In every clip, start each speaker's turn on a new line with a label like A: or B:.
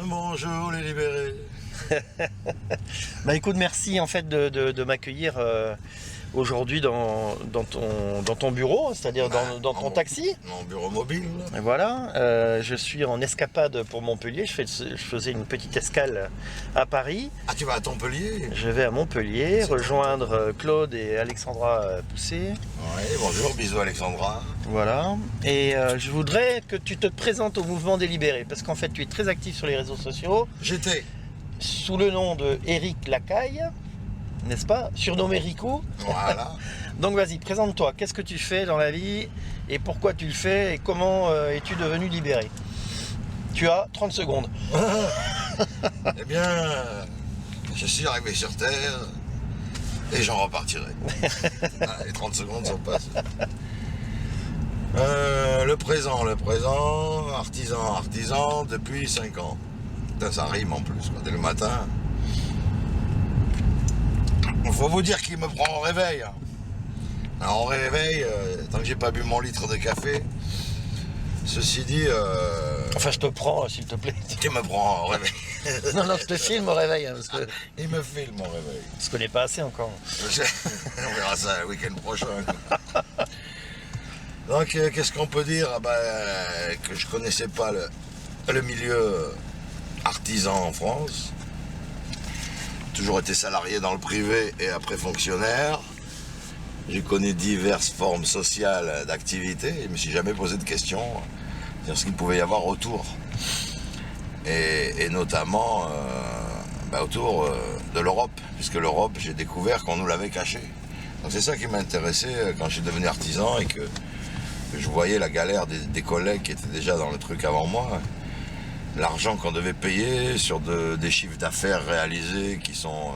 A: Bonjour les libérés.
B: Bah écoute, merci en fait de m'accueillir aujourd'hui dans ton bureau, c'est-à-dire dans ton taxi.
A: Mon bureau mobile.
B: Et voilà, je suis en escapade pour Montpellier. Je faisais une petite escale à Paris.
A: Ah, tu vas à Montpellier?
B: Je vais à Montpellier rejoindre Claude et Alexandra Poussé.
A: Oui, bonjour, bisous Alexandra.
B: Voilà. Et je voudrais que tu te présentes au mouvement des libérés, parce qu'en fait tu es très actif sur les réseaux sociaux.
A: J'étais.
B: Sous le nom de Éric Lacaille, n'est-ce pas? Surnommé Rico.
A: Voilà.
B: Donc vas-y, présente-toi. Qu'est-ce que tu fais dans la vie et pourquoi tu le fais et comment es-tu devenu libéré? Tu as 30 secondes.
A: Eh bien, je suis arrivé sur Terre et j'en repartirai. Voilà, les 30 secondes sont passées. Le présent, artisan depuis 5 ans. Putain, ça rime en plus, quoi, dès le matin. Il faut vous dire qu'il me prend au réveil. Alors au réveil, tant que j'ai pas bu mon litre de café, ceci dit...
B: Enfin, je te prends, s'il te plaît.
A: Il me prend au réveil.
B: Non, je te filme au réveil, hein, parce que
A: Il me filme au réveil.
B: je connais pas assez encore.
A: On verra ça le week-end prochain. Donc, qu'est-ce qu'on peut dire? Que je connaissais pas le milieu artisan en France. Toujours été salarié dans le privé et après fonctionnaire. J'ai connu diverses formes sociales d'activité. Je me suis jamais posé de questions sur ce qu'il pouvait y avoir autour. Et notamment autour de l'Europe, puisque l'Europe, j'ai découvert qu'on nous l'avait caché. Donc c'est ça qui m'intéressait quand je suis devenu artisan et que je voyais la galère des collègues qui étaient déjà dans le truc avant moi. L'argent qu'on devait payer sur des chiffres d'affaires réalisés qui sont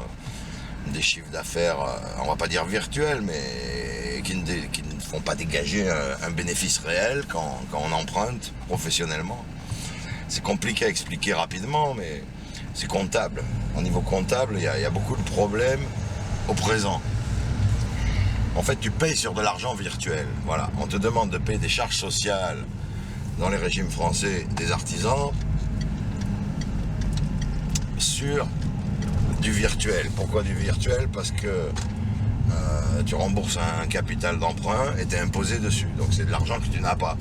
A: des chiffres d'affaires, on va pas dire virtuels, mais qui ne font pas dégager un bénéfice réel quand on emprunte professionnellement. C'est compliqué à expliquer rapidement, mais c'est comptable. Au niveau comptable, il y a beaucoup de problèmes au présent. En fait, tu payes sur de l'argent virtuel. Voilà. On te demande de payer des charges sociales dans les régimes français des artisans sur du virtuel. Pourquoi du virtuel? Parce que tu rembourses un capital d'emprunt et tu es imposé dessus. Donc c'est de l'argent que tu n'as pas.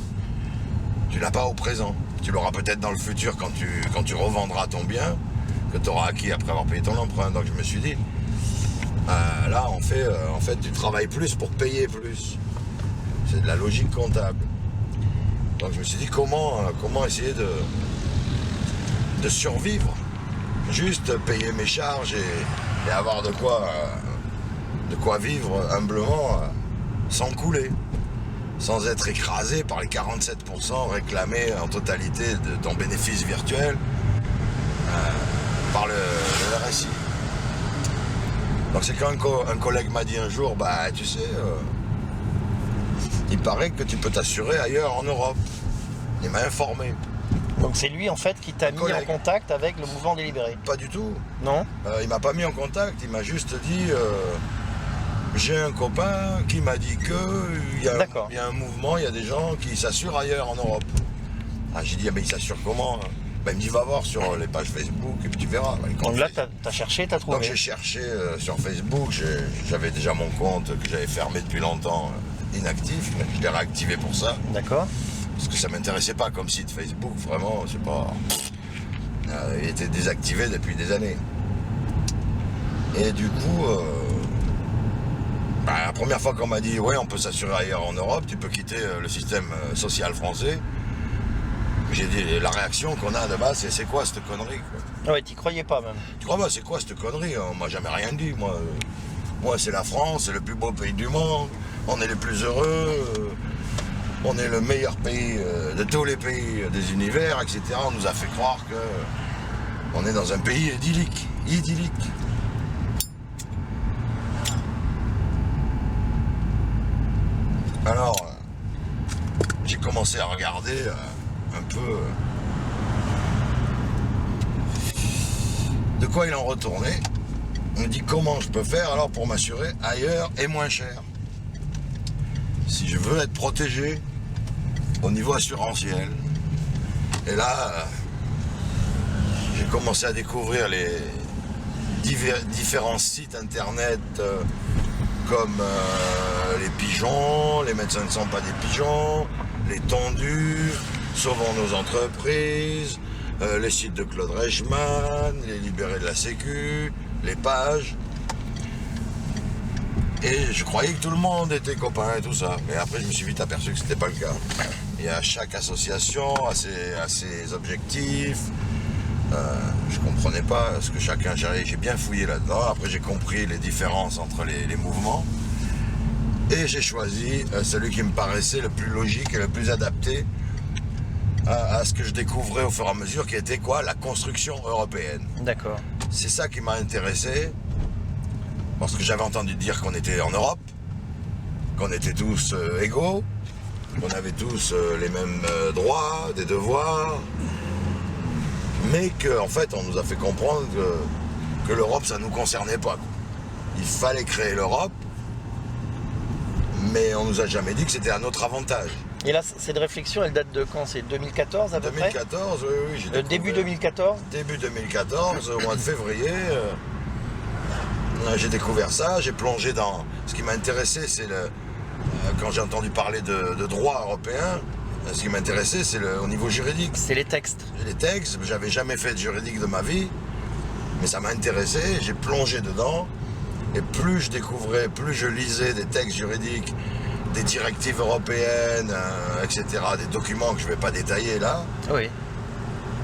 A: Tu l'as pas au présent. Tu l'auras peut-être dans le futur quand tu revendras ton bien que tu auras acquis après avoir payé ton emprunt. Donc je me suis dit, là en fait tu travailles plus pour payer plus. C'est de la logique comptable. Donc je me suis dit comment essayer de survivre. Juste payer mes charges et avoir de quoi vivre humblement sans couler. Sans être écrasé par les 47% réclamés en totalité de ton bénéfice virtuel par le RSI. Donc c'est quand un collègue m'a dit un jour, tu sais, il paraît que tu peux t'assurer ailleurs en Europe. Il m'a informé.
B: Donc c'est lui en fait qui t'a mis en contact avec le mouvement des libérés?
A: Pas du tout.
B: Non?
A: Il m'a pas mis en contact, il m'a juste dit... j'ai un copain qui m'a dit qu'il y a un mouvement, il y a des gens qui s'assurent ailleurs en Europe. J'ai dit, mais ils s'assurent comment? Il me dit, va voir sur les pages Facebook et puis tu verras.
B: Donc là, t'as cherché, t'as trouvé?
A: Donc j'ai cherché sur Facebook, j'avais déjà mon compte que j'avais fermé depuis longtemps, inactif, mais je l'ai réactivé pour ça.
B: D'accord.
A: Parce que ça m'intéressait pas comme site Facebook, vraiment, c'est pas... il était désactivé depuis des années. Et du coup... la première fois qu'on m'a dit ouais on peut s'assurer ailleurs en Europe, tu peux quitter le système social français, j'ai dit la réaction qu'on a de base c'est quoi cette connerie quoi.
B: Ah ouais, t'y croyais pas même.
A: Tu crois c'est quoi cette connerie? On m'a jamais rien dit, moi c'est la France, c'est le plus beau pays du monde, on est les plus heureux, on est le meilleur pays de tous les pays des univers, etc. On nous a fait croire que on est dans un pays idyllique. Alors, j'ai commencé à regarder un peu de quoi il en retournait. On me dit comment je peux faire alors pour m'assurer ailleurs et moins cher. Si je veux être protégé au niveau assurantiel. Et là, j'ai commencé à découvrir les différents sites internet comme les pigeons, les médecins ne sont pas des pigeons, les tondus, sauvons nos entreprises, les sites de Claude Reichmann, les libérés de la Sécu, les pages. Et je croyais que tout le monde était copain et tout ça. Mais après, je me suis vite aperçu que c'était pas le cas. Et à chaque association a ses objectifs. Je comprenais pas ce que chacun gérait. J'ai bien fouillé là-dedans. Après, j'ai compris les différences entre les mouvements. Et j'ai choisi celui qui me paraissait le plus logique et le plus adapté à ce que je découvrais au fur et à mesure, qui était quoi? La construction européenne.
B: D'accord.
A: C'est ça qui m'a intéressé. Parce que j'avais entendu dire qu'on était en Europe, qu'on était tous égaux, qu'on avait tous les mêmes droits, des devoirs, mais qu'en fait on nous a fait comprendre que l'Europe ça ne nous concernait pas. Il fallait créer l'Europe, mais on nous a jamais dit que c'était à notre avantage.
B: Et là, cette réflexion, elle date de quand? C'est 2014 à peu près?
A: 2014, oui, j'ai découvert.
B: Début 2014?
A: Début 2014, au mois de février. J'ai découvert ça, j'ai plongé dans... Ce qui m'a intéressé, c'est quand j'ai entendu parler de droit européen, ce qui m'intéressait, c'est au niveau juridique.
B: C'est les textes.
A: Les textes, j'avais jamais fait de juridique de ma vie, mais ça m'a intéressé, j'ai plongé dedans, et plus je découvrais, plus je lisais des textes juridiques, des directives européennes, etc., des documents que je ne vais pas détailler là,
B: Oui.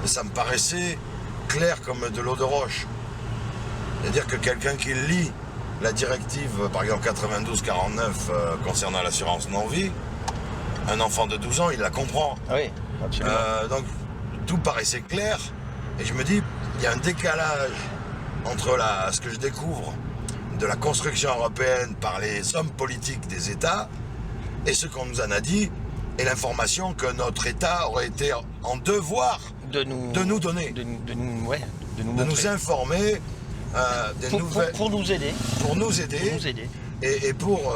A: ça me paraissait clair comme de l'eau de roche. C'est-à-dire que quelqu'un qui lit la directive, par exemple 92-49 concernant l'assurance non-vie, un enfant de 12 ans, il la comprend.
B: Oui, absolument.
A: Donc tout paraissait clair, et je me dis, il y a un décalage entre ce que je découvre de la construction européenne par les hommes politiques des États et ce qu'on nous en a dit, et l'information que notre État aurait été en devoir de nous donner,
B: de nous
A: de nous
B: montrer.
A: informer.
B: Pour nous aider.
A: Pour nous aider. Et pour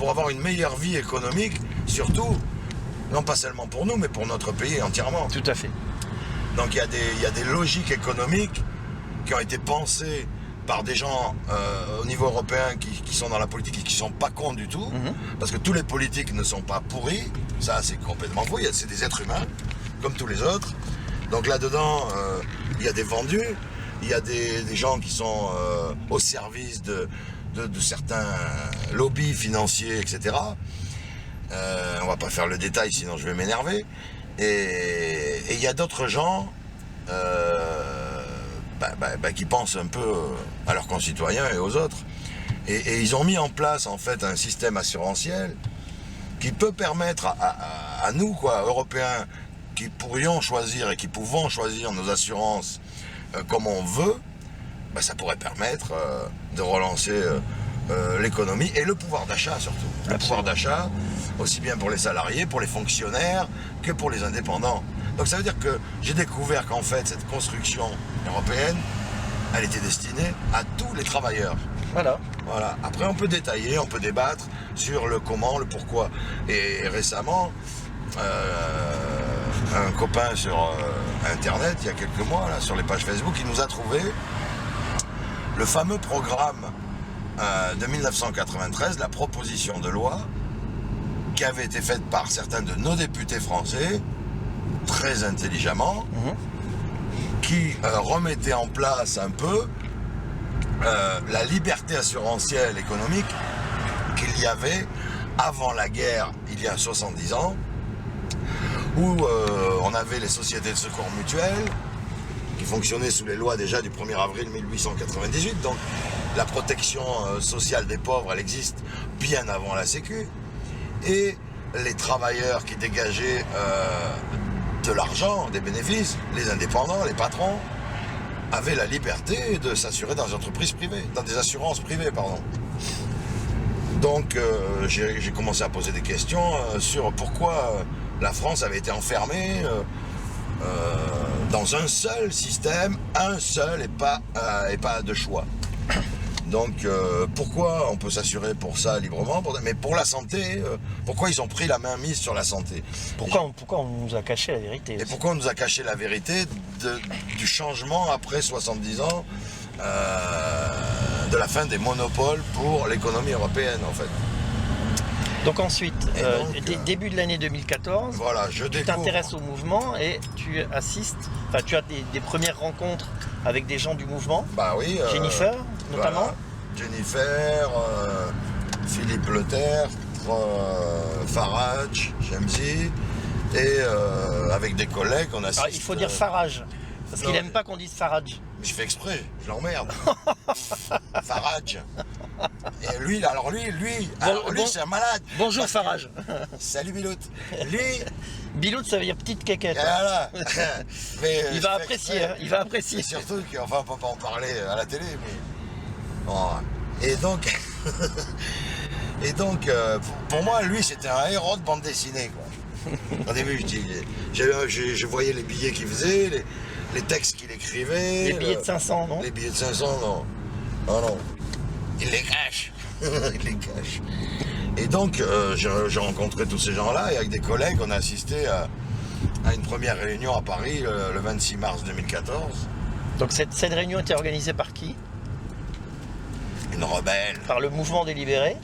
A: avoir une meilleure vie économique, surtout, non pas seulement pour nous, mais pour notre pays entièrement.
B: Tout à fait.
A: Donc il y a des logiques économiques qui ont été pensées par des gens au niveau européen qui sont dans la politique et qui ne sont pas cons du tout, parce que tous les politiques ne sont pas pourris, ça c'est complètement faux, c'est des êtres humains, comme tous les autres. Donc là-dedans, il y a des vendus, il y a des gens qui sont au service de certains lobbies financiers, etc. On va pas faire le détail, sinon je vais m'énerver. Et il y a d'autres gens qui pensent un peu à leurs concitoyens et aux autres. Et ils ont mis en place en fait un système assurantiel qui peut permettre à nous, Européens, qui pourrions choisir et qui pouvons choisir nos assurances comme on veut, ça pourrait permettre de relancer l'économie et le pouvoir d'achat surtout. Le pouvoir d'achat, aussi bien pour les salariés, pour les fonctionnaires, que pour les indépendants. Donc ça veut dire que j'ai découvert qu'en fait cette construction européenne, elle était destinée à tous les travailleurs.
B: Voilà.
A: Après on peut détailler, on peut débattre sur le comment, le pourquoi. Et récemment, un copain sur internet, il y a quelques mois, là, sur les pages Facebook, il nous a trouvé le fameux programme de 1993, la proposition de loi qui avait été faite par certains de nos députés français, très intelligemment, qui remettait en place un peu la liberté assurantielle économique qu'il y avait avant la guerre, il y a 70 ans, où on avait les sociétés de secours mutuels qui fonctionnaient sous les lois déjà du 1er avril 1898. Donc la protection sociale des pauvres, elle existe bien avant la Sécu. Et les travailleurs qui dégageaient de l'argent, des bénéfices, les indépendants, les patrons, avaient la liberté de s'assurer dans des entreprises privées, dans des assurances privées, pardon. Donc j'ai commencé à poser des questions sur pourquoi la France avait été enfermée dans un seul système, un seul et pas de choix. Donc pourquoi on peut s'assurer pour ça librement, mais pour la santé, pourquoi ils ont pris la main mise sur la santé?
B: Pourquoi on nous a caché la vérité
A: Et
B: aussi?
A: pourquoi on nous a caché la vérité du changement après 70 ans de la fin des monopoles pour l'économie européenne en fait.
B: Donc ensuite,
A: donc,
B: début de l'année 2014,
A: Voilà, je
B: tu
A: découvre.
B: t'intéresses au mouvement et tu assistes, enfin tu as des premières rencontres avec des gens du mouvement,
A: Bah oui.
B: Jennifer notamment.
A: Voilà. Jennifer, Philippe Letertre, Farage, Jamzi, et avec des collègues on assiste.
B: Alors, il faut dire Farage, parce qu'il
A: non,
B: n'aime pas qu'on dise Farage.
A: Mais je fais exprès, je l'emmerde. Farage. Et lui, alors lui, c'est un malade.
B: Bonjour
A: Parce que-
B: Farage.
A: Salut Bilout. Lui,
B: Bilout, ça veut dire petite caquette.
A: voilà. Mais,
B: Il
A: je
B: va
A: fais
B: apprécier,
A: exprès.
B: hein, il va apprécier.
A: Et surtout qu'enfin on peut pas en parler à la télé. Mais... Bon, et donc, pour moi, lui, c'était un héros de bande dessinée. Quoi. Au début, je voyais les billets qu'il faisait, les textes qu'il écrivait.
B: Les billets de 500, non?
A: Les billets de 500, non. Non, non. Il les cache. Il les cache. Et donc, j'ai rencontré tous ces gens-là et avec des collègues, on a assisté à une première réunion à Paris le 26 mars 2014.
B: Donc cette réunion était organisée par qui?
A: Une rebelle.
B: Par le mouvement des libérés,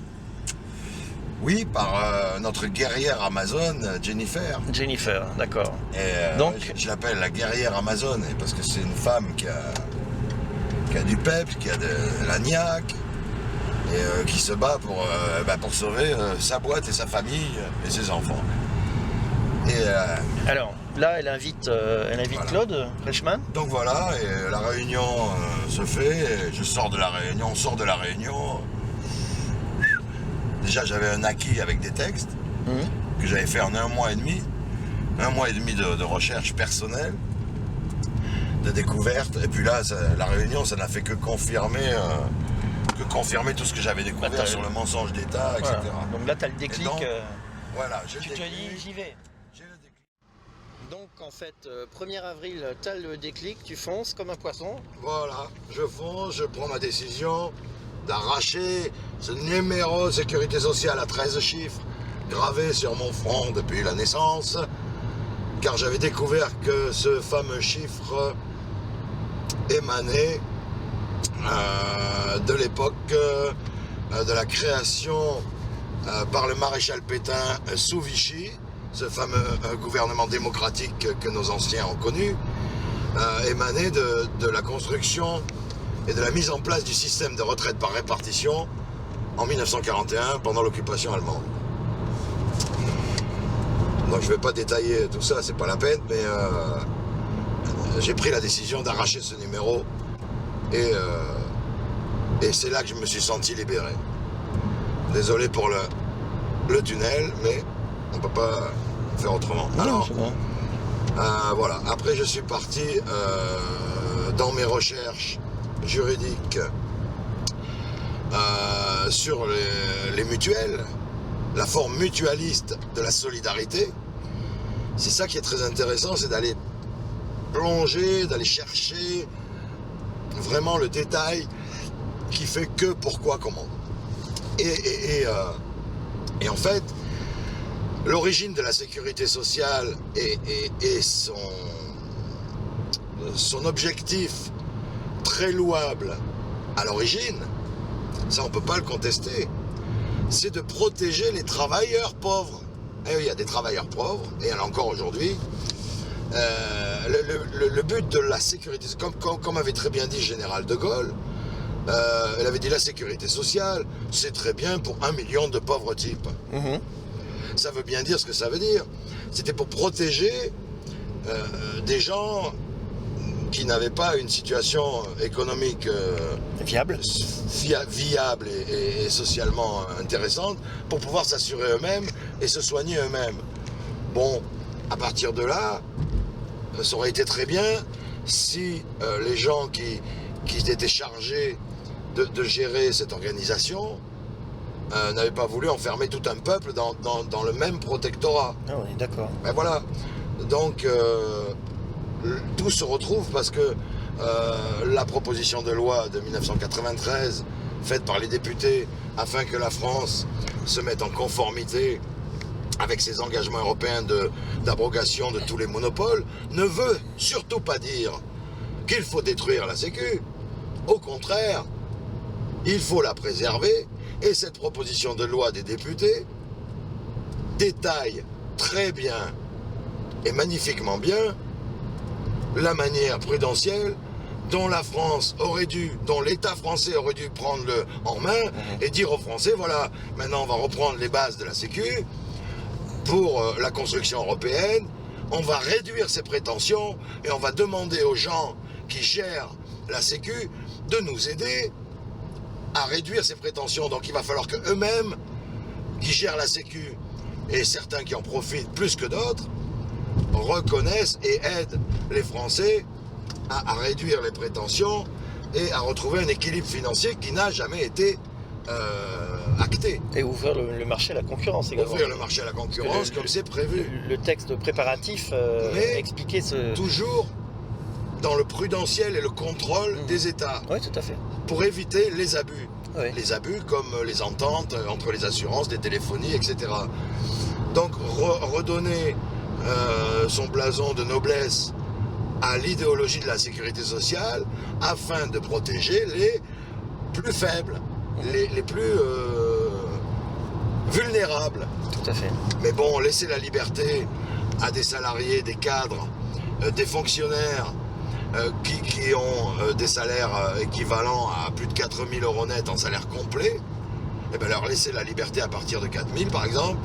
A: Oui, par notre guerrière Amazon, Jennifer.
B: Jennifer, d'accord.
A: Et,
B: Donc-
A: je l'appelle la guerrière Amazon parce que c'est une femme qui a du peps, qui a de la niaque et qui se bat pour sauver sa boîte et sa famille et ses enfants. Et
B: Alors là, elle invite
A: Voilà.
B: Claude Reichmann.
A: donc voilà, et la réunion se fait, et je sors de la réunion, on sort de la réunion. Déjà j'avais un acquis avec des textes que j'avais fait en 1 mois et demi. 1 mois et demi de recherche personnelle, de découverte, et puis là, la réunion, ça n'a fait que confirmer tout ce que j'avais découvert
B: Bah,
A: sur le mensonge d'État, etc.
B: Voilà. Donc là, tu as le déclic.
A: Et donc, Voilà, j'ai
B: Tu
A: le
B: te
A: déclic.
B: dis, j'y vais.
A: J'ai le déclic.
B: Donc en fait, 1er avril, tu as le déclic, tu fonces comme un poisson.
A: Voilà, je fonce, je prends ma décision d'arracher ce numéro de sécurité sociale à 13 chiffres gravé sur mon front depuis la naissance, car j'avais découvert que ce fameux chiffre émanait de l'époque de la création par le maréchal Pétain sous Vichy, ce fameux gouvernement démocratique que nos anciens ont connu, émanait de la construction et de la mise en place du système de retraite par répartition en 1941 pendant l'occupation allemande. Donc je ne vais pas détailler tout ça, c'est pas la peine, mais j'ai pris la décision d'arracher ce numéro et c'est là que je me suis senti libéré. Désolé pour le tunnel, mais on ne peut pas faire autrement. Alors, voilà. Après, je suis parti dans mes recherches juridiques sur les mutuelles, la forme mutualiste de la solidarité. C'est ça qui est très intéressant, c'est d'aller plonger, d'aller chercher vraiment le détail qui fait que, pourquoi, comment. Et en fait, l'origine de la sécurité sociale et son objectif très louable à l'origine, ça on ne peut pas le contester, c'est de protéger les travailleurs pauvres. Et oui, il y a des travailleurs pauvres, et il y en a encore aujourd'hui. Le but de la sécurité, comme avait très bien dit le général de Gaulle, elle avait dit la sécurité sociale, c'est très bien pour 1 million de pauvres types. Ça veut bien dire ce que ça veut dire. C'était pour protéger des gens qui n'avaient pas une situation économique
B: Viable.
A: viable et socialement intéressante pour pouvoir s'assurer eux-mêmes et se soigner eux-mêmes. Bon, à partir de là, ça aurait été très bien si les gens qui étaient chargés de gérer cette organisation n'avaient pas voulu enfermer tout un peuple dans le même protectorat.
B: Ah oui, d'accord.
A: Ben voilà. Donc, tout se retrouve parce que la proposition de loi de 1993 faite par les députés afin que la France se mette en conformité avec ses engagements européens d'abrogation de tous les monopoles, ne veut surtout pas dire qu'il faut détruire la Sécu. Au contraire, il faut la préserver, et cette proposition de loi des députés détaille très bien et magnifiquement bien la manière prudentielle dont la France aurait dû, dont l'État français aurait dû prendre en main et dire aux Français, voilà, maintenant on va reprendre les bases de la Sécu pour la construction européenne, on va réduire ses prétentions et on va demander aux gens qui gèrent la Sécu de nous aider à réduire ses prétentions. Donc il va falloir qu'eux-mêmes, qui gèrent la Sécu, et certains qui en profitent plus que d'autres, reconnaissent et aident les Français à réduire les prétentions et à retrouver un équilibre financier qui n'a jamais été acté.
B: Et ouvrir le marché à la concurrence également.
A: Ouvrir le marché à la concurrence comme c'est prévu.
B: Le texte préparatif expliquait ce...
A: Toujours dans le prudentiel et le contrôle des États.
B: Oui, tout à fait.
A: Pour éviter les abus.
B: Oui.
A: Les abus comme les ententes entre les assurances, les téléphonies, etc. Donc redonner son blason de noblesse à l'idéologie de la sécurité sociale afin de protéger les plus faibles, les plus vulnérables.
B: Tout à fait.
A: Mais bon, laisser la liberté à des salariés, des cadres, des fonctionnaires qui ont des salaires équivalents à plus de 4 000 € net en salaire complet, et bien leur laisser la liberté à partir de 4 000 par exemple,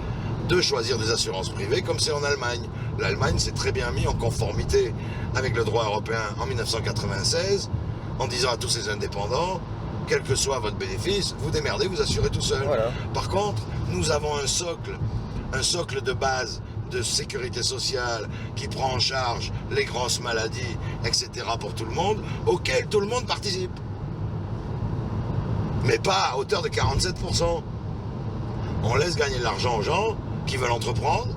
A: de choisir des assurances privées comme c'est en Allemagne. L'Allemagne s'est très bien mis en conformité avec le droit européen en 1996 en disant à tous ces indépendants, quel que soit votre bénéfice, vous démerdez, vous assurez tout seul.
B: Voilà.
A: Par contre, nous avons un socle de base de sécurité sociale qui prend en charge les grosses maladies, etc. pour tout le monde, auquel tout le monde participe. Mais pas à hauteur de 47%. On laisse gagner de l'argent aux gens qui veulent entreprendre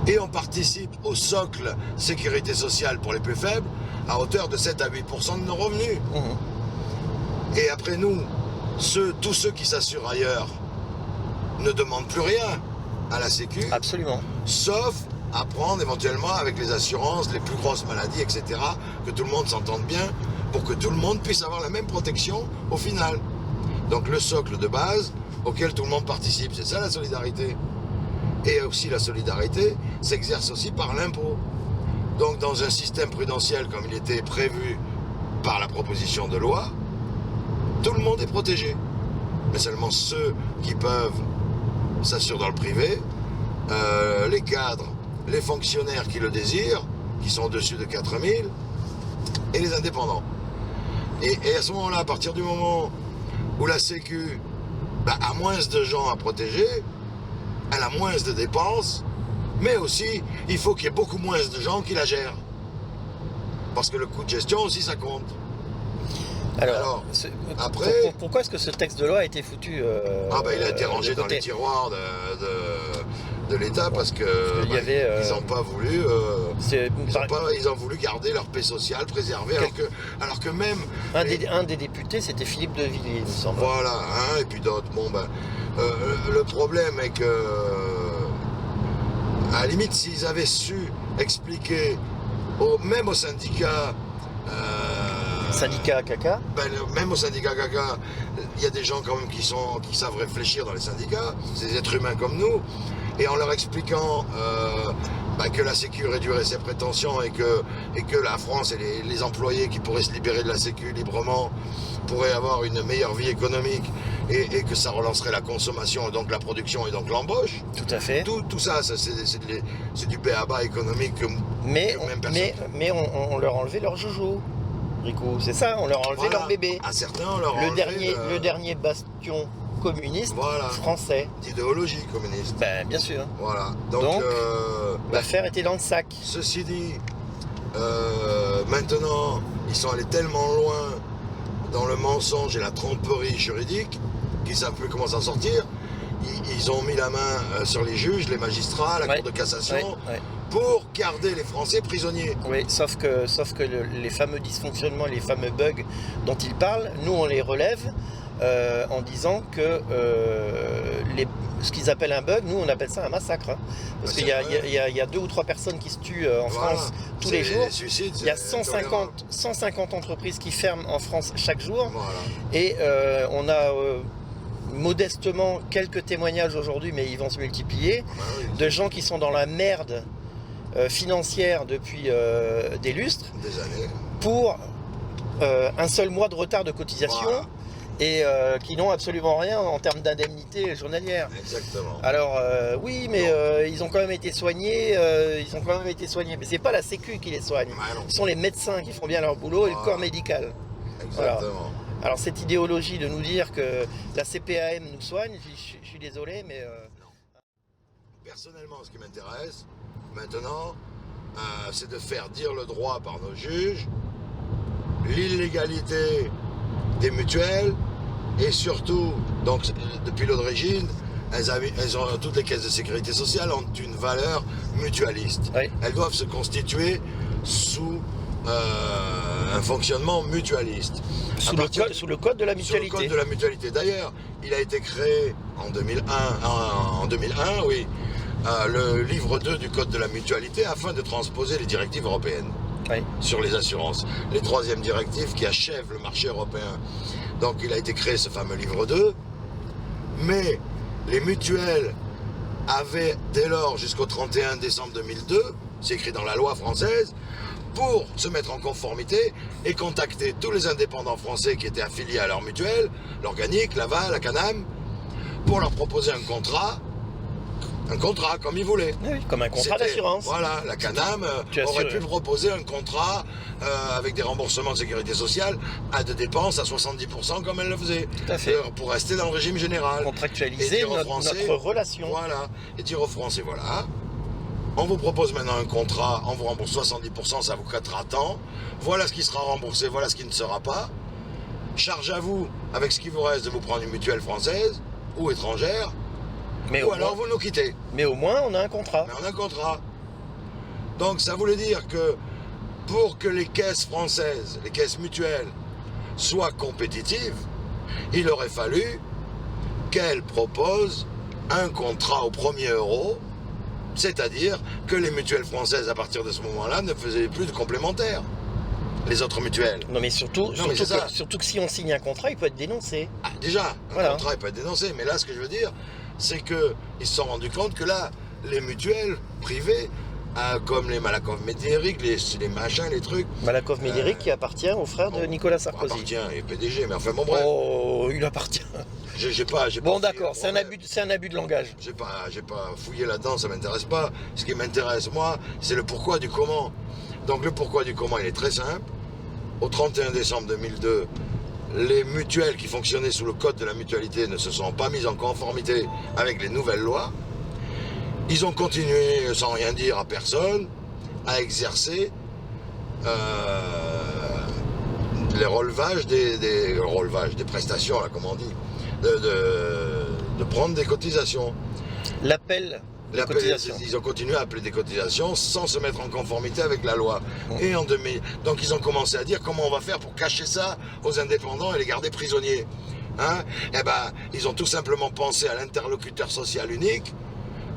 A: et on participe au socle sécurité sociale pour les plus faibles à hauteur de 7 à 8% de nos revenus. Et après nous, tous ceux qui s'assurent ailleurs ne demandent plus rien à la Sécu.
B: Absolument.
A: Sauf à prendre éventuellement avec les assurances, les plus grosses maladies, etc. Que tout le monde s'entende bien pour que tout le monde puisse avoir la même protection au final. Donc le socle de base auquel tout le monde participe, c'est ça la solidarité. Et aussi la solidarité s'exerce aussi par l'impôt. Donc dans un système prudentiel comme il était prévu par la proposition de loi, tout le monde est protégé. Mais seulement ceux qui peuvent s'assurent dans le privé, les cadres, les fonctionnaires qui le désirent, qui sont au-dessus de 4 000, et les indépendants. Et à ce moment-là, à partir du moment où la Sécu a moins de gens à protéger, elle a moins de dépenses, mais aussi, il faut qu'il y ait beaucoup moins de gens qui la gèrent. Parce que le coût de gestion aussi, ça compte.
B: Alors
A: après...
B: pourquoi est-ce que ce texte de loi a été foutu
A: il a été rangé dans les tiroirs de l'État parce que ils n'ont pas voulu ils ont voulu garder leur paix sociale préservée alors que même
B: un des députés c'était Philippe de Villiers, il me semble.
A: Voilà, et puis d'autres. Le problème est que à la limite s'ils avaient su expliquer même aux syndicats
B: syndicat caca.
A: Même au syndicat caca, il y a des gens quand même qui savent réfléchir dans les syndicats, c'est des êtres humains comme nous, et en leur expliquant que la Sécu réduirait ses prétentions et que la France et les employés qui pourraient se libérer de la Sécu librement pourraient avoir une meilleure vie économique et que ça relancerait la consommation et donc la production et donc l'embauche.
B: Tout à fait.
A: Tout ça, c'est du b.a.-ba économique que même personne.
B: Mais on leur a enlevé leur joujou. Rico, c'est ça, on leur a enlevé leur bébé.
A: À certains, on leur a enlevé
B: le dernier bastion communiste français.
A: D'idéologie communiste.
B: Bien sûr.
A: Voilà.
B: Donc l'affaire était dans le sac.
A: Ceci dit, maintenant, ils sont allés tellement loin dans le mensonge et la tromperie juridique qu'ils ne savent plus comment s'en sortir. ils ont mis la main sur les juges, les magistrats, la Cour de cassation, pour garder les Français prisonniers.
B: Oui, sauf que les fameux dysfonctionnements, les fameux bugs dont ils parlent, nous on les relève en disant que ce qu'ils appellent un bug, nous on appelle ça un massacre. Hein. Parce qu'il y a 2 ou 3 personnes qui se tuent en France tous les jours.
A: Suicides,
B: il y a 150 entreprises qui ferment en France chaque jour.
A: Voilà.
B: Et on a modestement quelques témoignages aujourd'hui, mais ils vont se multiplier, de gens qui sont dans la merde financière depuis des lustres,
A: des années,
B: pour un seul mois de retard de cotisation. Voilà. Et qui n'ont absolument rien en termes d'indemnité journalière.
A: Exactement.
B: Alors oui, mais ils ont quand même été soignés. Mais c'est pas la Sécu qui les soigne. Ce sont les médecins qui font bien leur boulot et le corps médical.
A: Exactement.
B: Voilà. Alors cette idéologie de nous dire que la CPAM nous soigne, je suis désolé, mais...
A: Non. Personnellement, ce qui m'intéresse maintenant, c'est de faire dire le droit par nos juges, l'illégalité des mutuelles, et surtout, donc depuis l'origine, toutes les caisses de sécurité sociale ont une valeur mutualiste.
B: Oui.
A: Elles doivent se constituer sous un fonctionnement mutualiste.
B: Sous le code de la mutualité.
A: Sous le code de la mutualité. D'ailleurs, il a été créé en 2001, oui, le livre 2 du code de la mutualité afin de transposer les directives européennes sur les assurances. Les 3e directives qui achèvent le marché européen. Donc il a été créé ce fameux livre 2, mais les mutuelles avaient dès lors jusqu'au 31 décembre 2002, c'est écrit dans la loi française, pour se mettre en conformité et contacter tous les indépendants français qui étaient affiliés à leur mutuelle, l'Organique, Laval, la Canam, pour leur proposer un contrat comme ils voulaient.
B: Oui, comme un contrat d'assurance.
A: Voilà, la Canam aurait pu proposer un contrat avec des remboursements de sécurité sociale de dépenses à 70% comme elle le faisait.
B: Tout à fait.
A: Pour rester dans le régime général.
B: Contractualiser notre relation.
A: Voilà. Et dire aux Français, voilà, on vous propose maintenant un contrat, on vous rembourse 70%, ça vous coûtera tant. Voilà ce qui sera remboursé, voilà ce qui ne sera pas. Charge à vous, avec ce qui vous reste, de vous prendre une mutuelle française ou étrangère. Ou alors vous nous quittez.
B: Mais au moins on a un contrat.
A: Mais on a un contrat. Donc ça voulait dire que pour que les caisses françaises, les caisses mutuelles, soient compétitives, il aurait fallu qu'elles proposent un contrat au premier euro, c'est-à-dire que les mutuelles françaises à partir de ce moment-là ne faisaient plus de complémentaires. Les autres mutuelles.
B: Non mais surtout que si on signe un contrat, il peut être dénoncé.
A: Ah, déjà, un contrat il peut être dénoncé, mais là ce que je veux dire, c'est qu'ils se sont rendus compte que là, les mutuelles privées, comme les Malakoff-Médéric, les machins, les trucs...
B: Malakoff-Médéric qui appartient au frère de Nicolas Sarkozy.
A: Appartient, il est PDG, mais enfin bon bref.
B: Oh, il appartient.
A: J'ai pas
B: bon d'accord, c'est un abus de langage.
A: J'ai pas fouillé là-dedans, ça m'intéresse pas. Ce qui m'intéresse, moi, c'est le pourquoi du comment. Donc le pourquoi du comment, il est très simple. Au 31 décembre 2002, les mutuelles qui fonctionnaient sous le code de la mutualité ne se sont pas mises en conformité avec les nouvelles lois. Ils ont continué, sans rien dire à personne, à exercer les relevages des prestations, là, comme on dit, de prendre des cotisations.
B: L'appel.
A: Ils ont continué à appeler des cotisations sans se mettre en conformité avec la loi. Et donc ils ont commencé à dire comment on va faire pour cacher ça aux indépendants et les garder prisonniers. Hein? Eh ben, ils ont tout simplement pensé à l'interlocuteur social unique,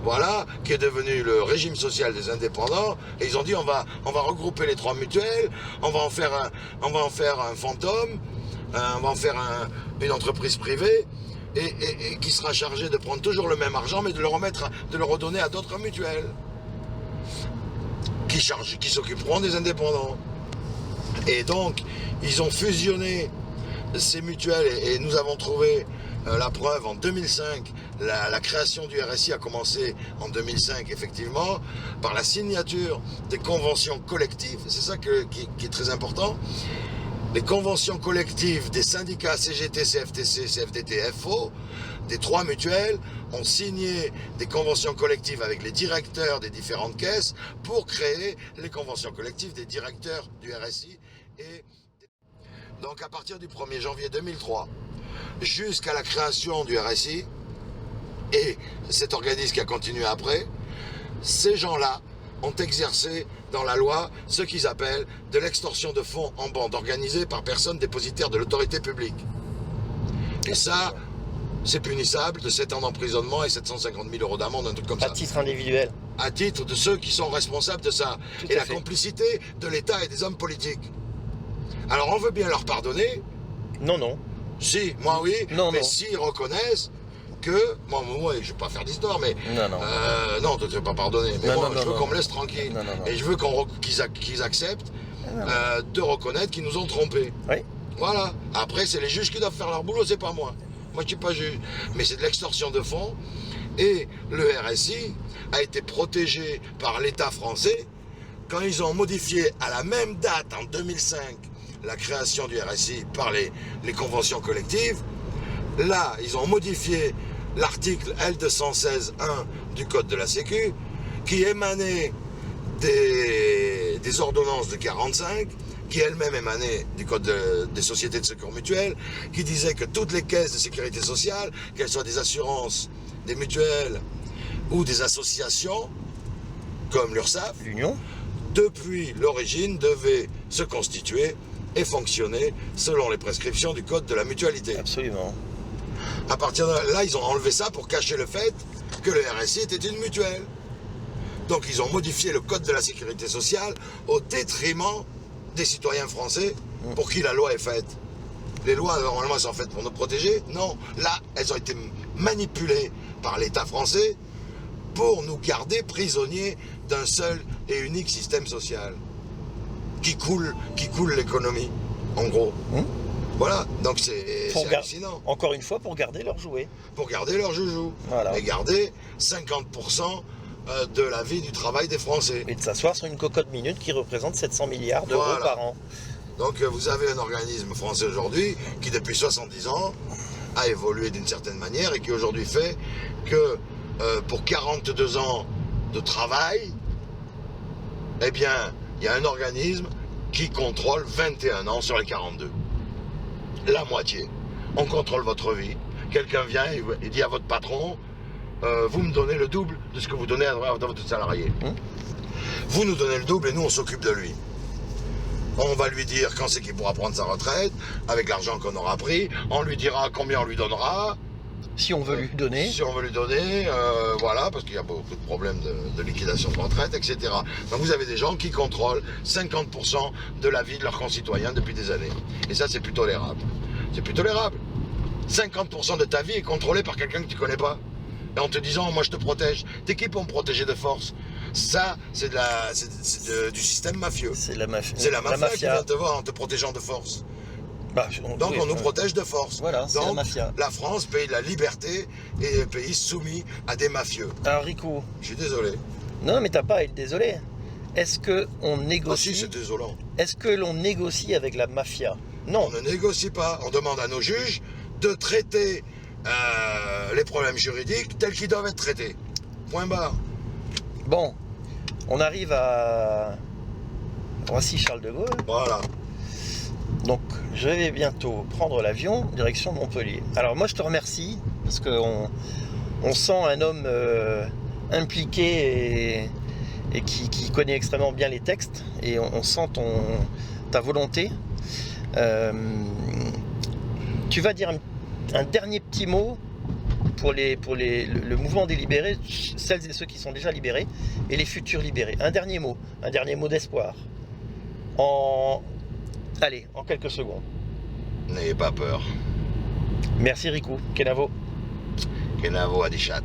A: voilà, qui est devenu le régime social des indépendants, et ils ont dit on va regrouper les 3 mutuelles, on va en faire un fantôme, on va en faire une entreprise privée. Et qui sera chargé de prendre toujours le même argent, mais de le redonner à d'autres mutuelles qui s'occuperont des indépendants. Et donc, ils ont fusionné ces mutuelles et nous avons trouvé la preuve en 2005. La création du RSI a commencé en 2005, effectivement, par la signature des conventions collectives. C'est ça qui est très important. Les conventions collectives des syndicats CGT, CFTC, CFDT, FO, des 3 mutuelles, ont signé des conventions collectives avec les directeurs des différentes caisses pour créer les conventions collectives des directeurs du RSI. Donc à partir du 1er janvier 2003, jusqu'à la création du RSI, et cet organisme qui a continué après, ces gens-là ont exercé dans la loi ce qu'ils appellent de l'extorsion de fonds en bande organisée par personne dépositaire de l'autorité publique. Et ça, c'est punissable de 7 ans d'emprisonnement et 750 000 € d'amende, un truc comme ça.
B: À titre individuel.
A: À titre de ceux qui sont responsables de ça.
B: Tout
A: et
B: à
A: la
B: fait.
A: complicité de l'État et des hommes politiques. Alors on veut bien leur pardonner.
B: Non, non.
A: Si, moi oui,
B: Non,
A: mais
B: non.
A: s'ils reconnaissent que... Moi, je ne vais pas faire d'histoire, mais...
B: Non, non.
A: non, tu ne veux pas pardonner. Mais
B: Non,
A: moi,
B: non,
A: je veux
B: non,
A: qu'on
B: non.
A: me laisse tranquille.
B: Non, non, non.
A: Et je veux qu'ils acceptent
B: Non, non.
A: de reconnaître qu'ils nous ont trompés.
B: Oui.
A: Voilà. Après, c'est les juges qui doivent faire leur boulot, c'est pas moi. Moi, je suis pas juge. Mais c'est de l'extorsion de fonds. Et le RSI a été protégé par l'État français quand ils ont modifié à la même date, en 2005, la création du RSI par les conventions collectives. Là, ils ont modifié l'article L216.1 du Code de la Sécu qui émanait des ordonnances de 45, qui elle-même émanait du Code des sociétés de secours mutuels, qui disait que toutes les caisses de sécurité sociale, qu'elles soient des assurances, des mutuelles ou des associations, comme l'URSSAF,
B: L'Union.
A: depuis l'origine devaient se constituer et fonctionner selon les prescriptions du Code de la mutualité.
B: Absolument.
A: À partir de là, ils ont enlevé ça pour cacher le fait que le RSI était une mutuelle. Donc ils ont modifié le Code de la sécurité sociale au détriment des citoyens français pour qui la loi est faite. Les lois, normalement, sont faites pour nous protéger. Non, là, elles ont été manipulées par l'État français pour nous garder prisonniers d'un seul et unique système social qui coule l'économie, en gros. Voilà, donc c'est hallucinant.
B: Encore une fois, pour garder leur jouet.
A: Pour garder leur joujou.
B: Voilà.
A: Et garder 50% de la vie du travail des Français.
B: Et de s'asseoir sur une cocotte minute qui représente 700 milliards d'euros
A: Voilà.
B: par an.
A: Donc vous avez un organisme français aujourd'hui qui depuis 70 ans a évolué d'une certaine manière et qui aujourd'hui fait que pour 42 ans de travail, eh bien, il y a un organisme qui contrôle 21 ans sur les 42. La moitié. On contrôle votre vie. Quelqu'un vient et dit à votre patron, vous me donnez le double de ce que vous donnez à votre salarié. Vous nous donnez le double et nous on s'occupe de lui. On va lui dire quand c'est qu'il pourra prendre sa retraite, avec l'argent qu'on aura pris, on lui dira combien on lui donnera.
B: Si on veut lui donner.
A: Si on veut lui donner, voilà, parce qu'il y a beaucoup de problèmes de liquidation de retraite, etc. Donc vous avez des gens qui contrôlent 50% de la vie de leurs concitoyens depuis des années. Et ça, c'est plus tolérable. C'est plus tolérable. 50% de ta vie est contrôlée par quelqu'un que tu connais pas. Et en te disant, moi je te protège. T'es qui pour me protéger de force? Ça, c'est du système mafieux.
B: C'est la mafia.
A: C'est la mafia qui vient te voir en te protégeant de force.
B: Bah,
A: Donc
B: oui,
A: on nous protège de force.
B: Voilà, c'est la
A: Donc
B: mafia.
A: la France, pays de la liberté, est un pays soumis à des mafieux.
B: Alors Rico,
A: Je suis désolé.
B: non mais t'as pas à être désolé. Est-ce que on
A: Ah si,
B: négocie
A: c'est désolant.
B: Est-ce que l'on négocie avec la mafia? Non.
A: On ne négocie pas. On demande à nos juges de traiter les problèmes juridiques tels qu'ils doivent être traités. Point barre.
B: Bon, on arrive à Roissy-Charles de Gaulle.
A: Voilà.
B: Donc je vais bientôt prendre l'avion direction Montpellier. Alors moi je te remercie parce qu'on sent un homme impliqué et qui connaît extrêmement bien les textes et on sent ta volonté. Tu vas dire un dernier petit mot pour le mouvement des libérés, celles et ceux qui sont déjà libérés et les futurs libérés. Un dernier mot d'espoir. Allez, en quelques secondes.
A: N'ayez pas peur.
B: Merci Rico, Kenavo.
A: Kenavo a des chats.